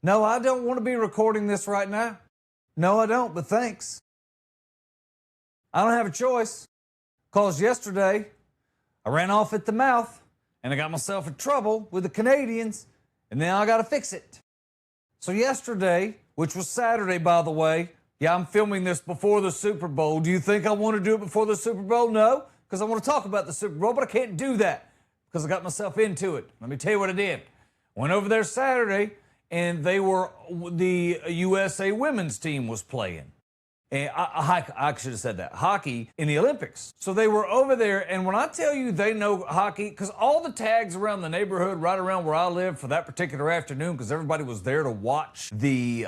No, I don't want to be recording this right now. No, I don't, but thanks. I don't have a choice. Because yesterday, I ran off at the mouth and I got myself in trouble with the Canadians, and now I got to fix it. So, yesterday, which was Saturday, by the way, yeah, I'm filming this before the Super Bowl. Do you think I want to do it before the Super Bowl? No, because I want to talk about the Super Bowl, but I can't do that because I got myself into it. Let me tell you what I did. Went over there Saturday, and the USA women's team was playing. And I should have said that. Hockey in the Olympics. So they were over there, and when I tell you they know hockey, because all the tags around the neighborhood, right around where I live for that particular afternoon, because everybody was there to watch the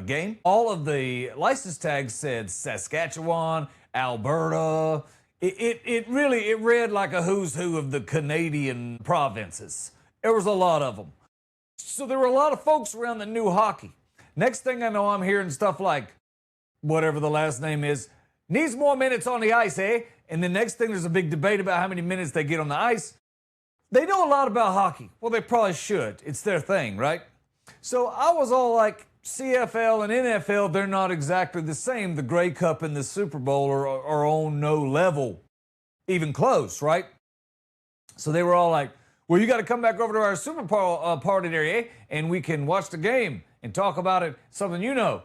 game, all of the license tags said Saskatchewan, Alberta. It really read like a who's who of the Canadian provinces. There was a lot of them. So there were a lot of folks around that knew hockey. Next thing I know, I'm hearing stuff like, whatever the last name is, needs more minutes on the ice, eh? And the next thing, there's a big debate about how many minutes they get on the ice. They know a lot about hockey. Well, they probably should. It's their thing, right? So I was all like, CFL and NFL, they're not exactly the same. The Grey Cup and the Super Bowl are on no level, even close, right? So they were all like, well, you got to come back over to our Super Bowl party there, eh? And we can watch the game and talk about it, something you know.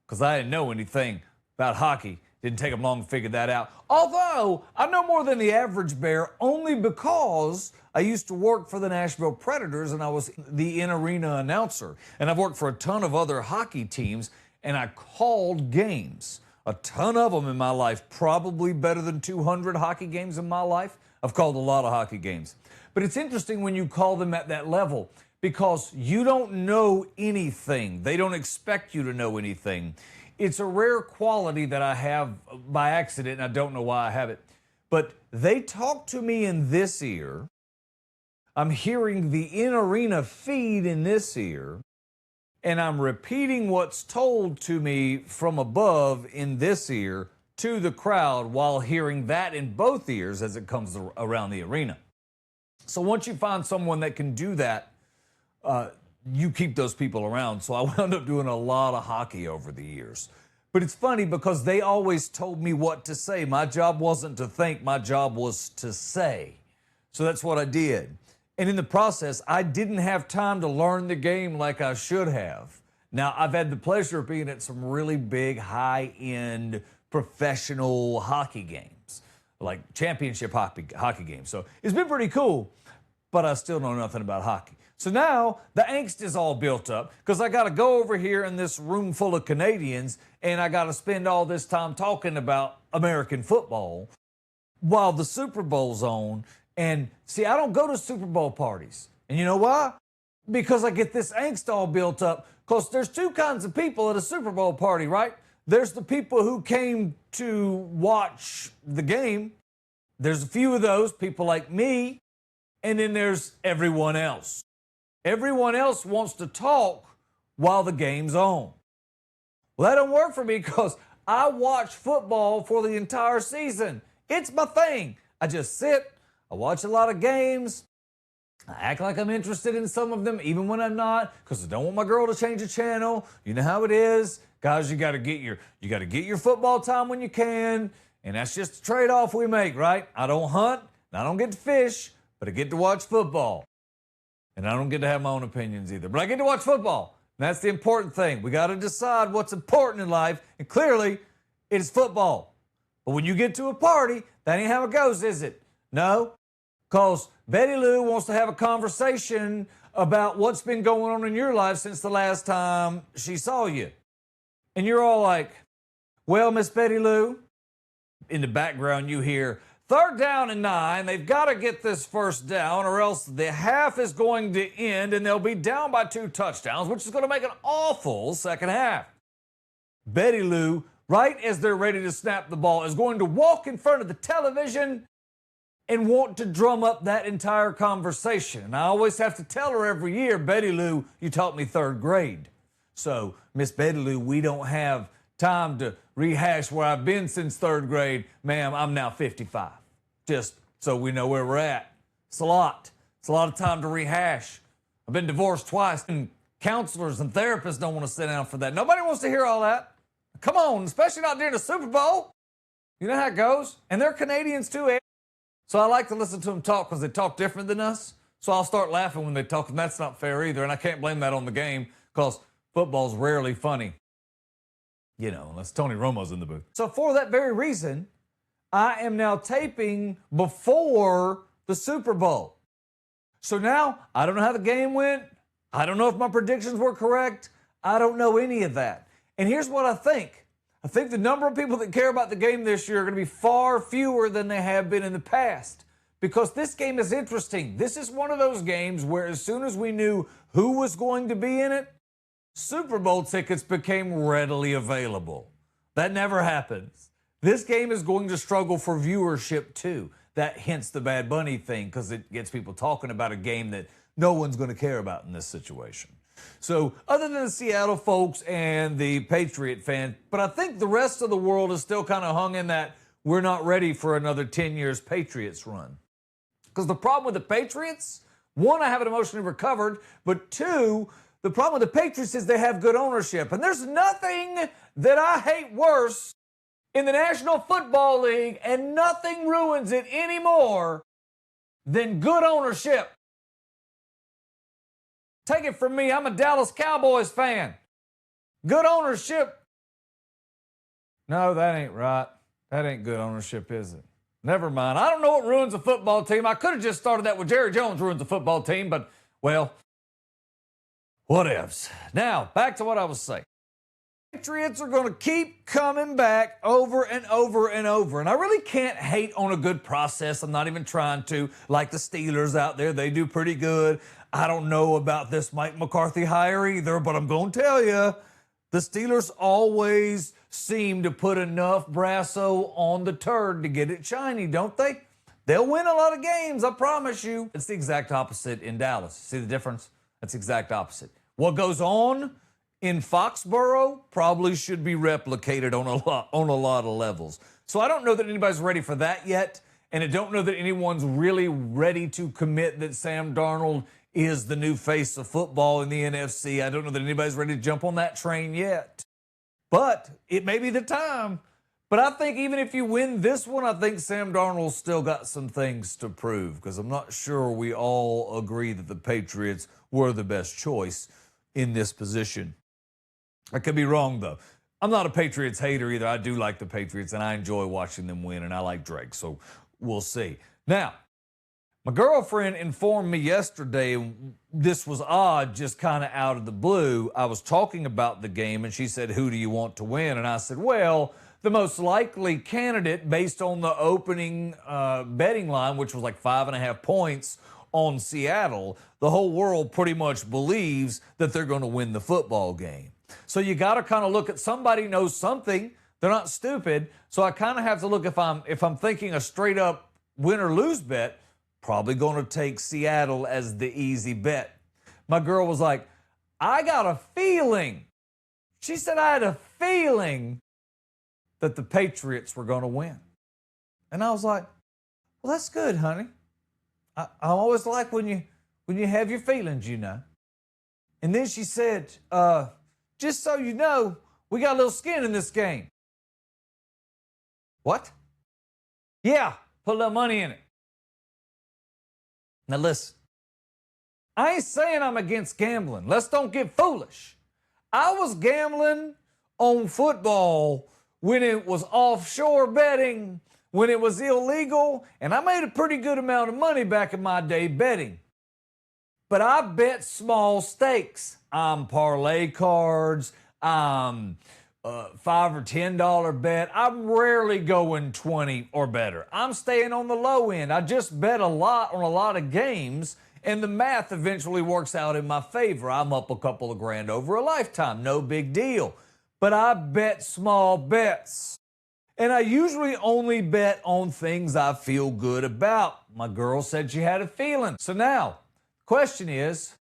Because I didn't know anything about hockey. Didn't take them long to figure that out. Although, I know more than the average bear only because I used to work for the Nashville Predators and I was the in-arena announcer. And I've worked for a ton of other hockey teams, and I called games. A ton of them in my life, probably better than 200 hockey games in my life. I've called a lot of hockey games. But it's interesting when you call them at that level, because you don't know anything. They don't expect you to know anything. It's a rare quality that I have by accident, and I don't know why I have it. But they talk to me in this ear. I'm hearing the in-arena feed in this ear, and I'm repeating what's told to me from above in this ear to the crowd while hearing that in both ears as it comes around the arena. So once you find someone that can do that, you keep those people around. So I wound up doing a lot of hockey over the years. But it's funny because they always told me what to say. My job wasn't to think, my job was to say. So that's what I did. And in the process, I didn't have time to learn the game like I should have. Now, I've had the pleasure of being at some really big, high-end professional hockey games, like championship hockey games. So it's been pretty cool, but I still know nothing about hockey. So now the angst is all built up because I got to go over here in this room full of Canadians and I got to spend all this time talking about American football while the Super Bowl's on. And see, I don't go to Super Bowl parties. And you know why? Because I get this angst all built up, because there's two kinds of people at a Super Bowl party, right? There's the people who came to watch the game. There's a few of those, people like me. And then there's everyone else. Everyone else wants to talk while the game's on. Well, that don't work for me because I watch football for the entire season. It's my thing. I just sit, I watch a lot of games. I act like I'm interested in some of them, even when I'm not, because I don't want my girl to change the channel. You know how it is. Guys, you got to get your football time when you can, and that's just a trade-off we make, right? I don't hunt, and I don't get to fish, but I get to watch football. And I don't get to have my own opinions either. But I get to watch football. And that's the important thing. We got to decide what's important in life. And clearly, it's football. But when you get to a party, that ain't how it goes, is it? No. Because Betty Lou wants to have a conversation about what's been going on in your life since the last time she saw you. And you're all like, well, Miss Betty Lou, in the background you hear, 3rd down and 9, they've got to get this first down or else the half is going to end and they'll be down by 2 touchdowns, which is going to make an awful second half. Betty Lou, right as they're ready to snap the ball, is going to walk in front of the television and want to drum up that entire conversation. And I always have to tell her every year, Betty Lou, you taught me 3rd grade. So, Miss Betty Lou, we don't have time to rehash where I've been since 3rd grade. Ma'am, I'm now 55. Just so we know where we're at. It's a lot. It's a lot of time to rehash. I've been divorced twice, and Counselors and therapists don't want to sit down for that. Nobody wants to hear all that. Come on, especially not during the Super Bowl. You know how it goes. And they're Canadians too, eh? So I like to listen to them talk because they talk different than us. So I'll start laughing when they talk, and that's not fair either. And I can't blame that on the game because football's rarely funny. You know, unless Tony Romo's in the booth. So for that very reason, I am now taping before the Super Bowl. So now I don't know how the game went. I don't know if my predictions were correct. I don't know any of that. And here's what I think. I think the number of people that care about the game this year are going to be far fewer than they have been in the past. Because this game is interesting. This is one of those games where as soon as we knew who was going to be in it, Super Bowl tickets became readily available. That never happens. This game is going to struggle for viewership too. That hence the Bad Bunny thing, because it gets people talking about a game that no one's going to care about in this situation. So other than the Seattle folks and the Patriot fans, but I think the rest of the world is still kind of hung in that we're not ready for another 10 years Patriots run. Because the problem with the Patriots, one, I haven't emotionally recovered, but two, the problem with the Patriots is they have good ownership. And there's nothing that I hate worse in the National Football League, and nothing ruins it anymore than good ownership. Take it from me, I'm a Dallas Cowboys fan. Good ownership. No, that ain't right. That ain't good ownership, is it? Never mind. I don't know what ruins a football team. I could have just started that with Jerry Jones ruins a football team, but, well, whatevs. Now, back to what I was saying. Patriots are going to keep coming back over and over and over. And I really can't hate on a good process. I'm not even trying to. Like the Steelers out there, they do pretty good. I don't know about this Mike McCarthy hire either, but I'm going to tell you, the Steelers always seem to put enough Brasso on the turd to get it shiny, don't they? They'll win a lot of games, I promise you. It's the exact opposite in Dallas. See the difference? That's the exact opposite. What goes on in Foxborough probably should be replicated on a lot of levels. So I don't know that anybody's ready for that yet, and I don't know that anyone's really ready to commit that Sam Darnold is the new face of football in the NFC. I don't know that anybody's ready to jump on that train yet. But it may be the time. But I think even if you win this one, I think Sam Darnold's still got some things to prove, because I'm not sure we all agree that the Patriots were the best choice in this position. I could be wrong, though. I'm not a Patriots hater either. I do like the Patriots, and I enjoy watching them win, and I like Drake, so we'll see. Now, my girlfriend informed me yesterday, this was odd, just kind of out of the blue. I was talking about the game, and she said, who do you want to win? And I said, well, the most likely candidate based on the opening betting line, which was like 5.5 points on Seattle, the whole world pretty much believes that they're going to win the football game. So you got to kind of look at somebody knows something. They're not stupid. So I kind of have to look if I'm thinking a straight up win or lose bet, probably going to take Seattle as the easy bet. My girl was like, I got a feeling. She said I had a feeling that the Patriots were going to win. And I was like, well, that's good, honey. I always like when you have your feelings, you know. And then she said, just so you know, we got a little skin in this game. What? Yeah, put a little money in it. Now listen, I ain't saying I'm against gambling. Let's don't get foolish. I was gambling on football when it was offshore betting, when it was illegal, and I made a pretty good amount of money back in my day betting. But I bet small stakes. I'm parlay cards. I'm $5 or $10 bet. I'm rarely going 20 or better. I'm staying on the low end. I just bet a lot on a lot of games, and the math eventually works out in my favor. I'm up a couple of grand over a lifetime. No big deal. But I bet small bets. And I usually only bet on things I feel good about. My girl said she had a feeling. So now, question is,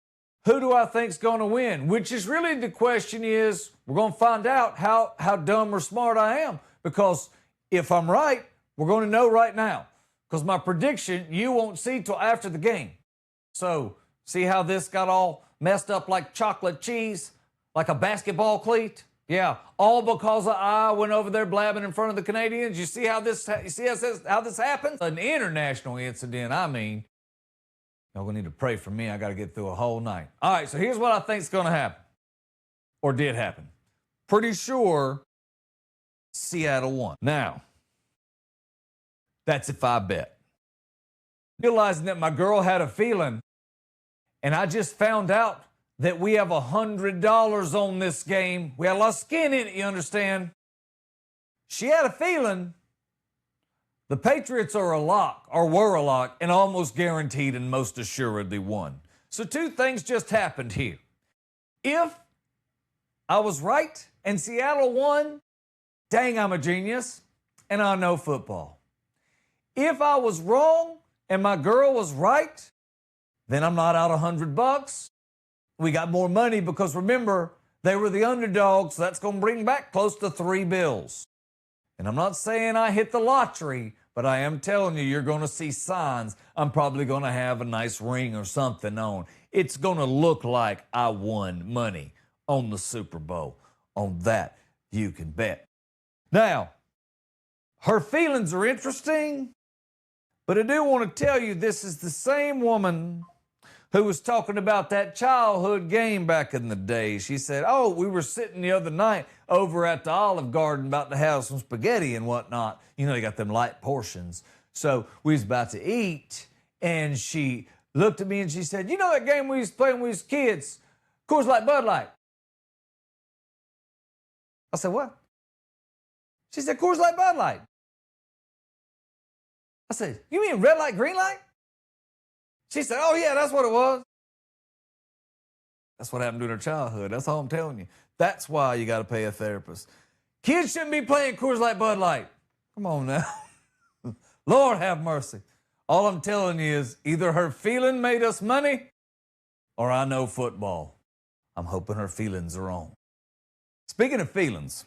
who do I think's going to win? Which is really the question is, we're going to find out how dumb or smart I am. Because if I'm right, we're going to know right now. Because my prediction, you won't see till after the game. So, see how this got all messed up like chocolate cheese, like a basketball cleat. Yeah, all because I went over there blabbing in front of the Canadians. You see how this happens? An international incident, I mean. Y'all gonna need to pray for me. I got to get through a whole night. All right, so here's what I think's gonna happen, or did happen. Pretty sure Seattle won. Now, that's if I bet. Realizing that my girl had a feeling, and I just found out that we have $100 on this game. We had a lot of skin in it, you understand? She had a feeling the Patriots are a lock, or were a lock, and almost guaranteed and most assuredly won. So two things just happened here. If I was right and Seattle won, dang, I'm a genius, and I know football. If I was wrong and my girl was right, then I'm not out $100. We got more money because remember, they were the underdogs, so that's going to bring back close to $3 bills. And I'm not saying I hit the lottery, but I am telling you, you're going to see signs. I'm probably going to have a nice ring or something on. It's going to look like I won money on the Super Bowl. On that, you can bet. Now, her feelings are interesting, but I do want to tell you this is the same woman who was talking about that childhood game back in the day. She said, oh, we were sitting the other night over at the Olive Garden about to have some spaghetti and whatnot. You know, they got them light portions. So we was about to eat, and she looked at me and she said, you know that game we used to play when we was kids? Coors Light, Bud Light. I said, what? She said, Coors Light, Bud Light. I said, you mean red light, green light? She said, oh, yeah, that's what it was. That's what happened during her childhood. That's all I'm telling you. That's why you got to pay a therapist. Kids shouldn't be playing Coors Light, Bud Light. Come on now. Lord have mercy. All I'm telling you is either her feeling made us money or I know football. I'm hoping her feelings are wrong. Speaking of feelings,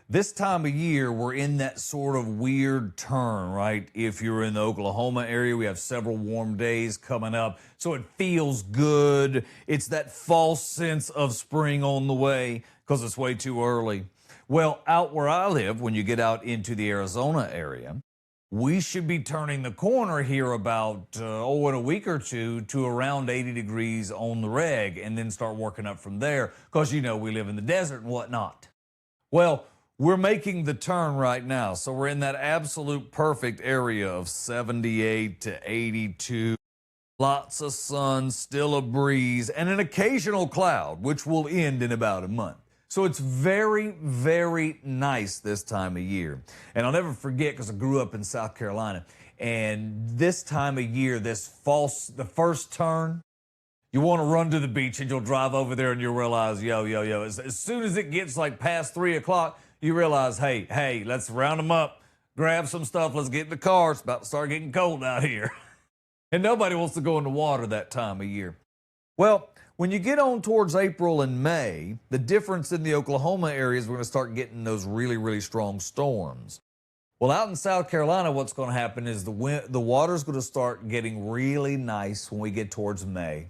this time of year, we're in that sort of weird turn, right? If you're in the Oklahoma area, we have several warm days coming up, so it feels good. It's that false sense of spring on the way because it's way too early. Well, out where I live, when you get out into the Arizona area, we should be turning the corner here about, in a week or two to around 80 degrees on the reg and then start working up from there because, you know, we live in the desert and whatnot. Well, we're making the turn right now, so we're in that absolute perfect area of 78 to 82. Lots of sun, still a breeze, and an occasional cloud, which will end in about a month. So it's very, very nice this time of year. And I'll never forget, because I grew up in South Carolina, and this time of year, the first turn, you want to run to the beach and you'll drive over there and you'll realize, yo. As soon as it gets like past 3 o'clock, you realize, hey, let's round them up, grab some stuff, let's get in the car. It's about to start getting cold out here. And nobody wants to go in the water that time of year. Well, when you get on towards April and May, the difference in the Oklahoma area is we're going to start getting those really, really strong storms. Well, out in South Carolina, what's going to happen is the water's going to start getting really nice when we get towards May.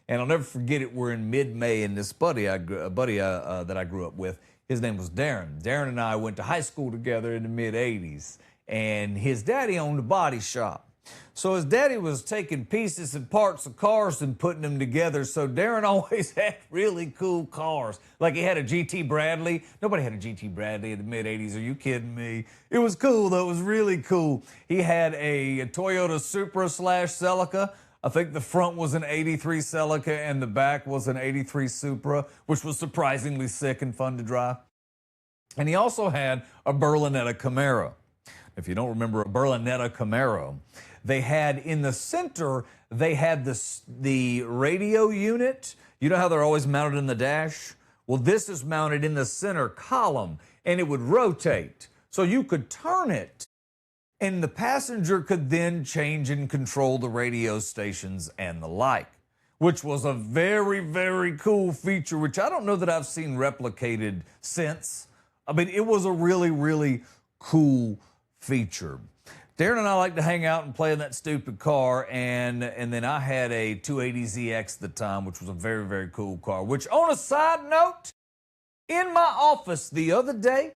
And I'll never forget it. We're in mid-May, and this buddy that I grew up with, his name was Darren. Darren and I went to high school together in the mid-'80s, and his daddy owned a body shop. So his daddy was taking pieces and parts of cars and putting them together, so Darren always had really cool cars. Like he had a GT Bradley. Nobody had a GT Bradley in the mid-'80s. Are you kidding me? It was cool, though. It was really cool. He had a Toyota Supra / Celica. I think the front was an 83 Celica and the back was an 83 Supra, which was surprisingly sick and fun to drive. And he also had a Berlinetta Camaro. If you don't remember a Berlinetta Camaro, they had in the center, they had the radio unit. You know how they're always mounted in the dash? Well, this is mounted in the center column, and it would rotate. So you could turn it, and the passenger could then change and control the radio stations and the like, which was a very, very cool feature, which I don't know that I've seen replicated since. I mean, it was a really, really cool feature. Darren and I like to hang out and play in that stupid car, and then I had a 280ZX at the time, which was a very, very cool car. Which, on a side note, in my office the other day,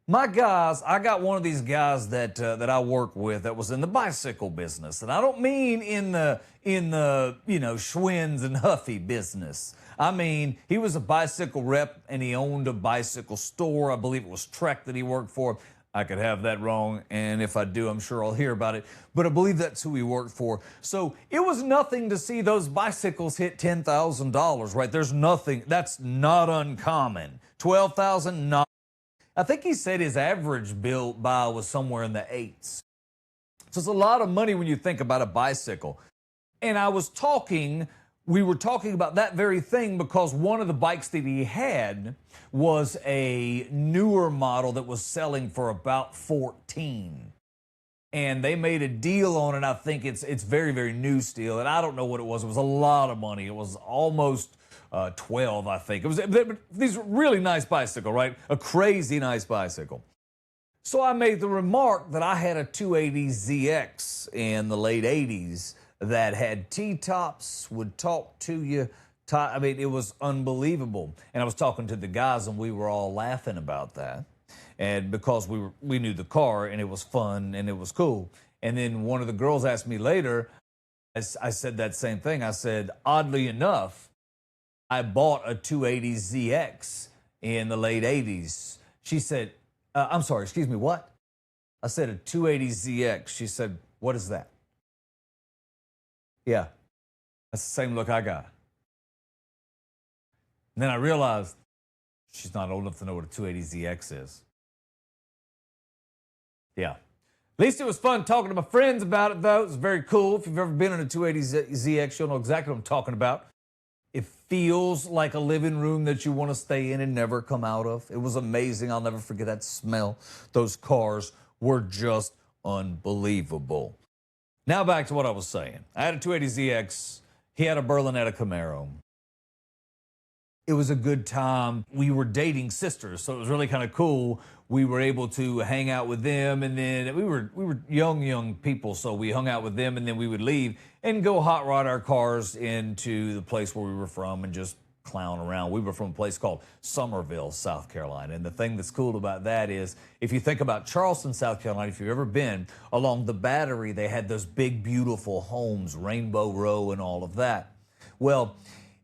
my guys, I got one of these guys that I work with that was in the bicycle business, and I don't mean in the Schwinn's and Huffy business. I mean, he was a bicycle rep and he owned a bicycle store. I believe it was Trek that he worked for. I could have that wrong, and if I do, I'm sure I'll hear about it. But I believe that's who he worked for. So it was nothing to see those bicycles hit $10,000, right? There's nothing. That's not uncommon. $12,000, not. I think he said his average buy was somewhere in the eights. So it's a lot of money when you think about a bicycle. And we were talking about that very thing because one of the bikes that he had was a newer model that was selling for about 14. And they made a deal on it. I think it's very, very new still. And I don't know what it was. It was a lot of money. It was almost 12, I think. It was these really nice bicycle, right? A crazy nice bicycle. So I made the remark that I had a 280ZX in the late 80s that had T-tops, would talk to you. I mean, it was unbelievable. And I was talking to the guys, and we were all laughing about that. And because we knew the car, and it was fun, and it was cool. And then one of the girls asked me later, I said that same thing. I said, oddly enough, I bought a 280ZX in the late 80s. She said, I'm sorry, excuse me, what? I said a 280ZX. She said, what is that? Yeah, that's the same look I got. And then I realized she's not old enough to know what a 280ZX is. Yeah. At least it was fun talking to my friends about it, though. It was very cool. If you've ever been in a 280ZX, you'll know exactly what I'm talking about. It feels like a living room that you want to stay in and never come out of. It was amazing. I'll never forget that smell. Those cars were just unbelievable. Now back to what I was saying. I had a 280ZX. He had a Berlinetta Camaro. It was a good time. We were dating sisters, so it was really kind of cool. We were able to hang out with them, and then we were young people, so we hung out with them, and then we would leave and go hot rod our cars into the place where we were from and just clown around. We were from a place called Summerville, South Carolina. And the thing that's cool about that is, if you think about Charleston, South Carolina, if you've ever been along the Battery, they had those big, beautiful homes, Rainbow Row and all of that. Well,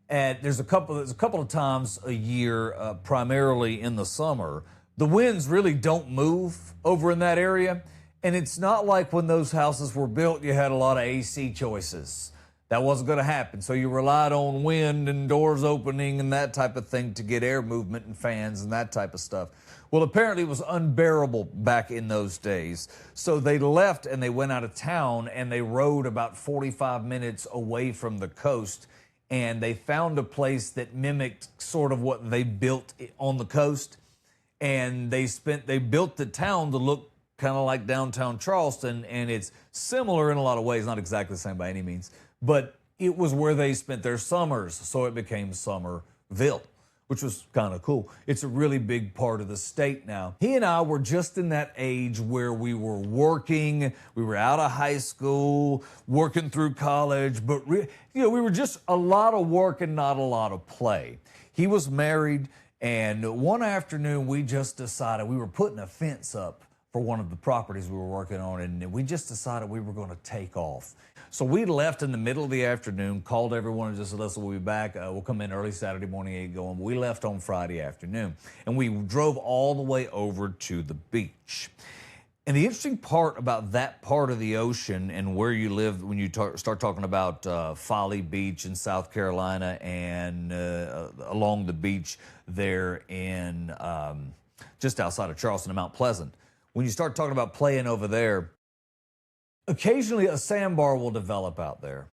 there's a couple of times a year, primarily in the summer, the winds really don't move over in that area. And it's not like when those houses were built, you had a lot of AC choices. That wasn't going to happen. So you relied on wind and doors opening and that type of thing to get air movement and fans and that type of stuff. Well, apparently it was unbearable back in those days. So they left and they went out of town and they rode about 45 minutes away from the coast. And they found a place that mimicked sort of what they built on the coast. And they built the town to look kind of like downtown Charleston. And it's similar in a lot of ways, not exactly the same by any means. But it was where they spent their summers, so it became Summerville, which was kind of cool. It's a really big part of the state now. He and I were just in that age where we were working, we were out of high school, working through college, but we were just a lot of work and not a lot of play. He was married, and one afternoon we just decided we were putting a fence up for one of the properties we were working on, and we just decided we were going to take off. So we left in the middle of the afternoon, called everyone and just said, listen, we'll be back. We'll come in early Saturday morning, get going. We left on Friday afternoon, and we drove all the way over to the beach. And the interesting part about that part of the ocean and where you live when you start talking about Folly Beach in South Carolina and along the beach there in just outside of Charleston and Mount Pleasant, when you start talking about playing over there, occasionally a sandbar will develop out there.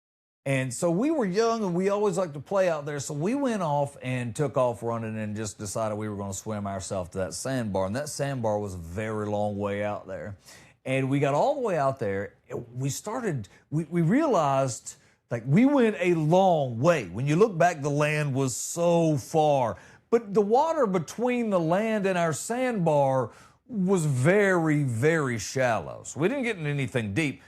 And so we were young and we always liked to play out there. So we went off and took off running and just decided we were going to swim ourselves to that sandbar. And that sandbar was a very long way out there. And we got all the way out there. We realized like we went a long way. When you look back, the land was so far. But the water between the land and our sandbar was very, very shallow. So we didn't get into anything deep.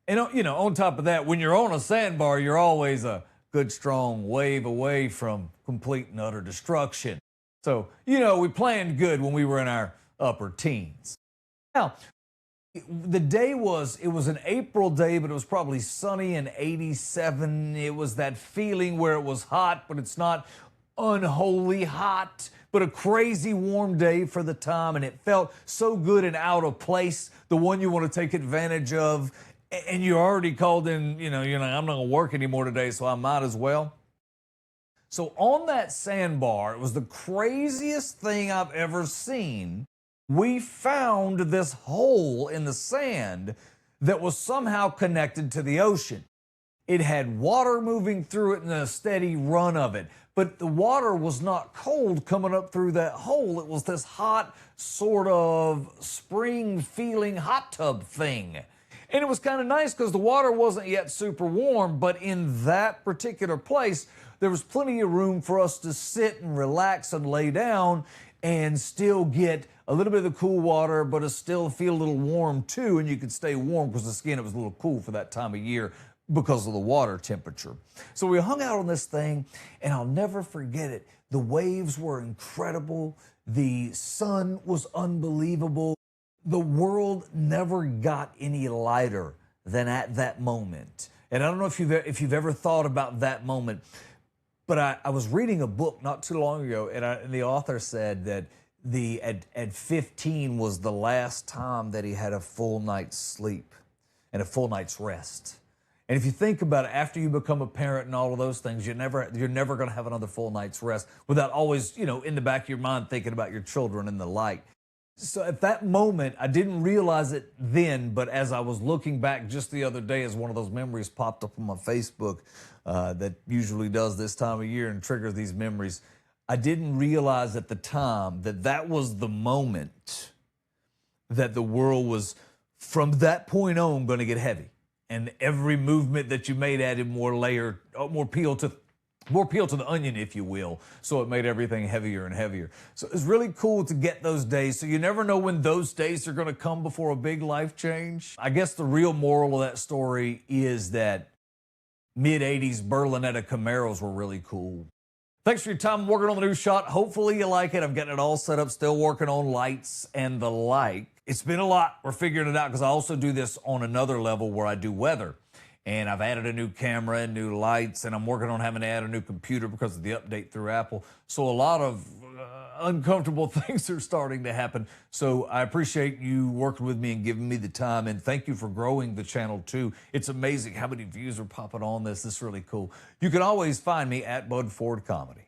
And, on top of that, when you're on a sandbar, you're always a good, strong wave away from complete and utter destruction. So, we planned good when we were in our upper teens. Now, it was an April day, but it was probably sunny and 87. It was that feeling where it was hot, but it's not unholy hot, but a crazy warm day for the time. And it felt so good and out of place, the one you want to take advantage of. And you already called in, you're like, I'm not going to work anymore today, so I might as well. So on that sandbar, it was the craziest thing I've ever seen. We found this hole in the sand that was somehow connected to the ocean. It had water moving through it and a steady run of it. But the water was not cold coming up through that hole. It was this hot, sort of spring-feeling hot tub thing. And it was kind of nice because the water wasn't yet super warm, but in that particular place, there was plenty of room for us to sit and relax and lay down and still get a little bit of the cool water, but it still feel a little warm too, and you could stay warm because the skin, it was a little cool for that time of year because of the water temperature. So we hung out on this thing, and I'll never forget it. The waves were incredible. The sun was unbelievable. The world never got any lighter than at that moment. And I don't know if you've ever thought about that moment, but I was reading a book not too long ago, and the author said that at 15 was the last time that he had a full night's sleep and a full night's rest. And if you think about it, after you become a parent and all of those things, you're never going to have another full night's rest without always, in the back of your mind thinking about your children and the like. So at that moment, I didn't realize it then, but as I was looking back just the other day, as one of those memories popped up on my Facebook that usually does this time of year and triggers these memories, I didn't realize at the time that was the moment that the world was, from that point on, going to get heavy. And every movement that you made added more peel to the onion, if you will. So it made everything heavier and heavier. So it's really cool to get those days. So you never know when those days are going to come before a big life change. I guess the real moral of that story is that mid-'80s Berlinetta Camaros were really cool. Thanks for your time working on the new shot. Hopefully you like it. I'm getting it all set up, still working on lights and the like. It's been a lot. We're figuring it out because I also do this on another level where I do weather. And I've added a new camera and new lights, and I'm working on having to add a new computer because of the update through Apple. So a lot of uncomfortable things are starting to happen. So I appreciate you working with me and giving me the time, and thank you for growing the channel too. It's amazing how many views are popping on this. This is really cool. You can always find me at Bud Ford Comedy.